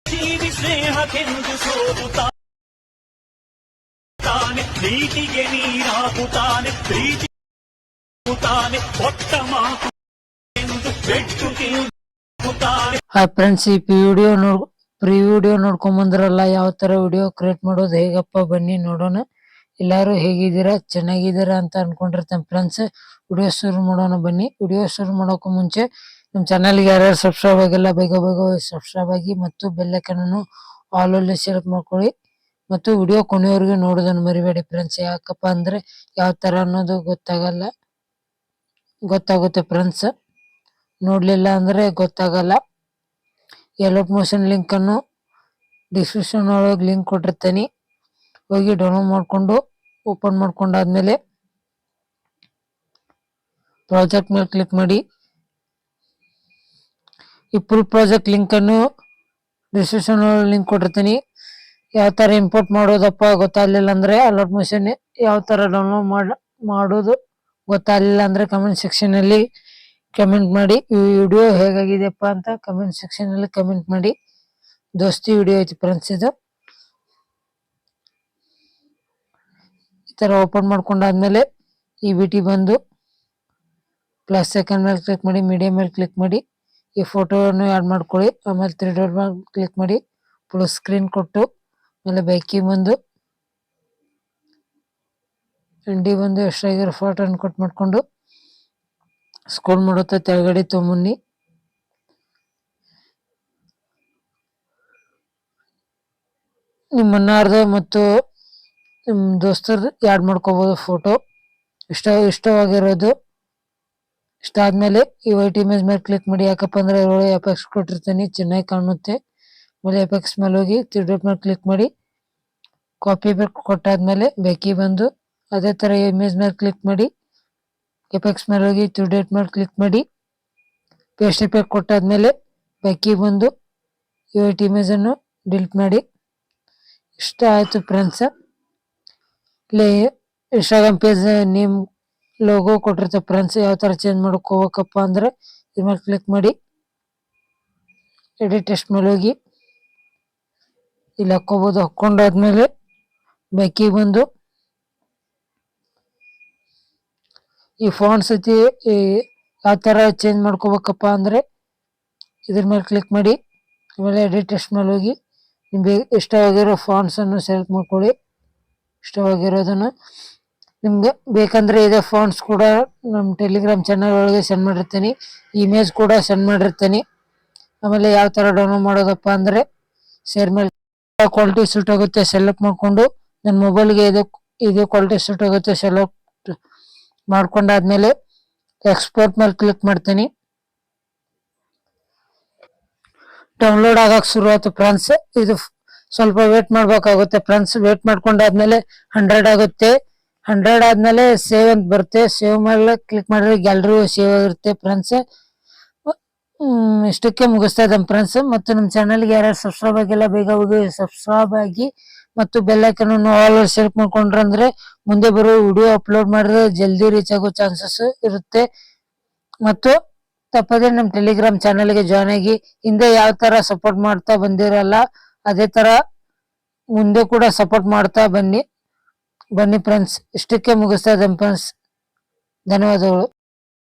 ಜೀವಿ ಸ್ನೇಹಕ್ಕೆಂದು ಸೋಲುತ್ತಾನೆ, ಪ್ರೀತಿಗೆ ನೀರಾಗುತ್ತಾನೆ, ಪ್ರೀತಿ ಕೊಟ್ಟ ಮಾತು ಎಂದು ಬೆಟ್ಟು ತಿರುಗುತ್ತಾನೆ. ಹಾಯ್ ಫ್ರೆಂಡ್ಸ್, ಈ ವಿಡಿಯೋ ನೋಡ್ಕೊಂಡ್ ಬಂದ್ರಲ್ಲ, ಯಾವ ತರ ವಿಡಿಯೋ ಕ್ರಿಯೇಟ್ ಮಾಡೋದು ಹೇಗಪ್ಪ, ಬನ್ನಿ ನೋಡೋಣ. ಎಲ್ಲಾರು ಹೇಗಿದ್ದೀರಾ, ಚೆನ್ನಾಗಿದ್ದೀರಾ ಅಂತ ಅನ್ಕೊಂಡಿರ್ತೇನೆ ಫ್ರೆಂಡ್ಸ್. ವಿಡಿಯೋ ಶುರು ಮಾಡೋಣ ಬನ್ನಿ. ವಿಡಿಯೋ ಶುರು ಮಾಡೋಕೆ ಮುಂಚೆ ನಮ್ಮ ಚಾನಲ್ಗೆ ಯಾರ್ಯಾರು ಸಬ್ಸ್ಕ್ರೈಬ್ ಆಗಿಲ್ಲ ಬೇಗ ಸಬ್ಸ್ಕ್ರೈಬ್ ಆಗಿ ಮತ್ತು ಬೆಲ್ ಐಕಾನ್ ಅನ್ನು ಆಲ್ ಅಲ್ಲಿ ಸೆಲೆಕ್ಟ್ ಮಾಡ್ಕೊಳ್ಳಿ. ಮತ್ತು ವಿಡಿಯೋ ಕೊನೆಯವರೆಗೂ ನೋಡೋದನ್ನು ಮರಿಬೇಡಿ ಫ್ರೆಂಡ್ಸ್. ಯಾಕಪ್ಪ ಅಂದ್ರೆ ಯಾವ ತರ ಅನ್ನೋದು ಗೊತ್ತಾಗುತ್ತೆ ಫ್ರೆಂಡ್ಸ್. ನೋಡ್ಲಿಲ್ಲ ಅಂದ್ರೆ ಗೊತ್ತಾಗಲ್ಲ. ಎಲರ್ಟ್ ಮೋಷನ್ ಲಿಂಕ್ ಅನ್ನು ಡಿಸ್ಕ್ರಿಪ್ಷನ್ ಒಳಗೆ ಲಿಂಕ್ ಕೊಟ್ಟಿರ್ತೇನೆ, ಹೋಗಿ ಡೌನ್ಲೋಡ್ ಮಾಡ್ಕೊಂಡು ಓಪನ್ ಮಾಡ್ಕೊಂಡಾದ್ಮೇಲೆ ಪ್ರಾಜೆಕ್ಟ್ ಮೇಲೆ ಕ್ಲಿಕ್ ಮಾಡಿ. ಈ ಫುಲ್ ಪ್ರಾಜೆಕ್ಟ್ ಲಿಂಕ್ ಅನ್ನು ಡಿಸ್ಕ್ರಿಪ್ಷನ್ ಒಳಗೆ ಲಿಂಕ್ ಕೊಟ್ಟಿರ್ತೀನಿ. ಯಾವ ತರ ಇಂಪೋರ್ಟ್ ಮಾಡೋದಪ್ಪ ಗೊತ್ತಾಗ್ಲಿಲ್ಲ ಅಂದ್ರೆ, ಅಲರ್ಟ್ ಮೋಷನ್ ಯಾವ ತರ ಡೌನ್ಲೋಡ್ ಮಾಡೋದು ಗೊತ್ತಾಗ್ಲಿಲ್ಲ ಅಂದ್ರೆ ಕಮೆಂಟ್ ಸೆಕ್ಷನ್ ಅಲ್ಲಿ ಕಮೆಂಟ್ ಮಾಡಿ. ಈ ವಿಡಿಯೋ ಹೇಗಾಗಿದೆಯಪ್ಪ ಅಂತ ಕಮೆಂಟ್ ಸೆಕ್ಷನ್ ಅಲ್ಲಿ ಕಮೆಂಟ್ ಮಾಡಿ. ದೋಸ್ತಿ ವಿಡಿಯೋ ಐತಿ ಫ್ರೆಂಡ್ಸ್ ಇದು. ಈ ತರ ಓಪನ್ ಮಾಡ್ಕೊಂಡಾದ್ಮೇಲೆ ಈ ಬಿಟಿ ಬಂದು ಪ್ಲಸ್ ಸೆಕೆಂಡ್ ಮೇಲೆ ಕ್ಲಿಕ್ ಮಾಡಿ, ಮೀಡಿಯಂ ಮೇಲೆ ಕ್ಲಿಕ್ ಮಾಡಿ, ಈ ಫೋಟೋವನ್ನು ಆಡ್ ಮಾಡ್ಕೊಳ್ಳಿ. ಆಮೇಲೆ 3 ಡಾಟ್ ಮೇಲೆ ಕ್ಲಿಕ್ ಮಾಡಿ, ಫುಲ್ ಸ್ಕ್ರೀನ್ ಕೊಟ್ಟು ಆಮೇಲೆ ಬೈಕಿ ಬಂದು ಎಂಡಿ ಬಂದು ಎಷ್ಟಾಗಿರೋ ಫೋಟೋನ ಕಟ್ ಮಾಡ್ಕೊಂಡು ಸ್ಕ್ರೋಲ್ ಮಾಡುತ್ತಾ ತೆಳಗಡೆ ತೊಗೊಂಬನ್ನಿ. ನಿಮ್ಮ ಮನ್ನಾರ್ದು ಮತ್ತು ನಿಮ್ಮ ದೋಸ್ತರು ಆ್ಯಡ್ ಮಾಡ್ಕೋಬಹುದು ಫೋಟೋ ಇಷ್ಟವಾಗಿರೋದು. ಇಷ್ಟ ಆದ್ಮೇಲೆ ಈ ವೈಟ್ ಇಮೇಜ್ ಮೇಲೆ ಕ್ಲಿಕ್ ಮಾಡಿ. ಯಾಕಪ್ಪ ಅಂದ್ರೆ ಅದರೊಳಗೆ ಎಫೆಕ್ಟ್ಸ್ ಕೊಟ್ಟಿರ್ತೀನಿ, ಚೆನ್ನಾಗಿ ಕಾಣುತ್ತೆ. ಆಮೇಲೆ ಎಫೆಕ್ಟ್ಸ್ ಮೇಲೆ ಹೋಗಿ 3 ಡಾಟ್ ಮೇಲೆ ಕ್ಲಿಕ್ ಮಾಡಿ, ಕಾಪಿ ಕೊಟ್ಟಾದ್ಮೇಲೆ ಬೇಕಿ ಬಂದು ಅದೇ ತರ ಇಮೇಜ್ ಮೇಲೆ ಕ್ಲಿಕ್ ಮಾಡಿ, ಎಫೆಕ್ಟ್ಸ್ ಮೇಲೆ ಹೋಗಿ 3 ಡಾಟ್ ಮೇಲೆ ಕ್ಲಿಕ್ ಮಾಡಿ, ಪೇಸ್ಟ್ ಎಫೆಕ್ಟ್ ಕೊಟ್ಟಾದ್ಮೇಲೆ ಬೇಕಿ ಬಂದು ಈ ವೈಟ್ ಇಮೇಜ್ ಅನ್ನು ಡಿಲೀಟ್ ಮಾಡಿ. ಇಷ್ಟ ಆಯ್ತು ಫ್ರೆಂಡ್ಸ್. ಇಲ್ಲಿ ಇನ್ಸ್ಟಾಗ್ರಾಮ್ ಪೇಜ್ ನೇಮ್ ಲೋಗೋ ಕೊಟ್ಟಿರ್ತೇವೆ ಫ್ರೆಂಡ್ಸ್. ಯಾವ ತರ ಚೇಂಜ್ ಮಾಡ್ಕೋಬೇಕಪ್ಪ ಅಂದ್ರೆ ಇದ್ರ ಮೇಲೆ ಕ್ಲಿಕ್ ಮಾಡಿ, ಎಡಿಟ್ ಟೆಕ್ಸ್ಟ್ ಮೇಲೆ ಹೋಗಿ ಇಲ್ಲಿ ಹಾಕೋಬಹುದು. ಹಾಕೊಂಡಾದ್ಮೇಲೆ ಬೇಕಿ ಬಂದು ಈ ಫಾಂಟ್ಸ್ ಐತಿ ಯಾವ ತರ ಚೇಂಜ್ ಮಾಡ್ಕೋಬೇಕಪ್ಪ ಅಂದ್ರೆ ಇದ್ರ ಮೇಲೆ ಕ್ಲಿಕ್ ಮಾಡಿ, ಆಮೇಲೆ ಎಡಿಟ್ ಟೆಕ್ಸ್ಟ್ ಮೇಲೆ ಹೋಗಿ ನಿಮ್ಗೆ ಇಷ್ಟವಾಗಿರೋ ಫಾಂಟ್ಸ್ ಅನ್ನು ಸೆಲೆಕ್ಟ್ ಮಾಡ್ಕೊಳ್ಳಿ. ಇಷ್ಟವಾಗಿರೋದನ್ನು ನಿಮ್ಗೆ ಬೇಕಂದ್ರೆ ಇದೇ ಫಾಂಟ್ಸ್ ಕೂಡ ನಮ್ಮ ಟೆಲಿಗ್ರಾಮ್ ಚಾನಲ್ ಒಳಗೆ ಸೆಂಡ್ ಮಾಡಿರ್ತೀನಿ, ಇಮೇಜ್ ಕೂಡ ಸೆಂಡ್ ಮಾಡಿರ್ತೀನಿ. ಆಮೇಲೆ ಯಾವ ತರ ಡೌನ್ಲೋಡ್ ಮಾಡೋದಪ್ಪ ಅಂದ್ರೆ ಶೇರ್ ಮೇಲೆ ಕ್ವಾಲಿಟಿ ಸೂಟ್ ಆಗುತ್ತೆ ಸೆಲೆಕ್ಟ್ ಮಾಡ್ಕೊಂಡು, ನನ್ನ ಮೊಬೈಲ್ಗೆ ಇದು ಕ್ವಾಲಿಟಿ ಸೂಟ್ ಆಗುತ್ತೆ ಸೆಲೆಕ್ಟ್ ಮಾಡ್ಕೊಂಡಾದ್ಮೇಲೆ ಎಕ್ಸ್ಪೋರ್ಟ್ ಮೇಲೆ ಕ್ಲಿಕ್ ಮಾಡ್ತೀನಿ. ಡೌನ್ಲೋಡ್ ಆಗಕ್ ಶುರು ಆಯ್ತು ಫ್ರೆಂಡ್ಸ್. ಇದು ಸ್ವಲ್ಪ ವೇಟ್ ಮಾಡ್ಬೇಕಾಗುತ್ತೆ ಫ್ರೆಂಡ್ಸ್. ವೇಟ್ ಮಾಡ್ಕೊಂಡಾದ್ಮೇಲೆ 100 ಆಗುತ್ತೆ. 100 ಆದ್ಮೇಲೆ ಸೇವ್ ಅಂತ ಬರುತ್ತೆ. ಸೇವ್ ಮೇಲೆ ಕ್ಲಿಕ್ ಮಾಡಿದ್ರೆ ಗ್ಯಾಲರಿ ಸೇವ್ ಆಗಿರುತ್ತೆ ಫ್ರೆಂಡ್ಸ್. ಇಷ್ಟಕ್ಕೆ ಮುಗಿಸ್ತಾ ಇದ್ದೇನೆ ಫ್ರೆಂಡ್ಸ್. ಮತ್ತು ನಮ್ಮ ಚಾನಲ್ಗೆ ಯಾರು ಸಬ್ಸ್ಕ್ರೈಬ್ ಆಗಿಲ್ಲ ಬೇಗ ಹೋಗಿ ಸಬ್ಸ್ಕ್ರೈಬ್ ಆಗಿ ಮತ್ತು ಬೆಲ್ ಐಕಾನ್ ಅನ್ನು ಆಲ್ ಸೆಲೆಕ್ಟ್ ಮಾಡ್ಕೊಂಡ್ರೆ ಅಂದ್ರೆ ಮುಂದೆ ಬರೋ ವಿಡಿಯೋ ಅಪ್ಲೋಡ್ ಮಾಡಿದ್ರೆ ಜಲ್ದಿ ರೀಚ್ ಆಗೋ ಚಾನ್ಸಸ್ ಇರುತ್ತೆ. ಮತ್ತು ತಪ್ಪದೆ ನಮ್ಮ ಟೆಲಿಗ್ರಾಮ್ ಚಾನಲ್ಗೆ ಜಾಯ್ನ್ ಆಗಿ. ಹಿಂದೆ ಯಾವ ತರ ಸಪೋರ್ಟ್ ಮಾಡ್ತಾ ಬಂದಿರಲ್ಲ ಅದೇ ತರ ಮುಂದೆ ಕೂಡ ಸಪೋರ್ಟ್ ಮಾಡ್ತಾ ಬನ್ನಿ ಫ್ರೆಂಡ್ಸ್. ಇಷ್ಟಕ್ಕೆ ಮುಗಿಸ್ತಾ ಇದ್ದೇನೆ ಫ್ರೆಂಡ್ಸ್. ಧನ್ಯವಾದಗಳು.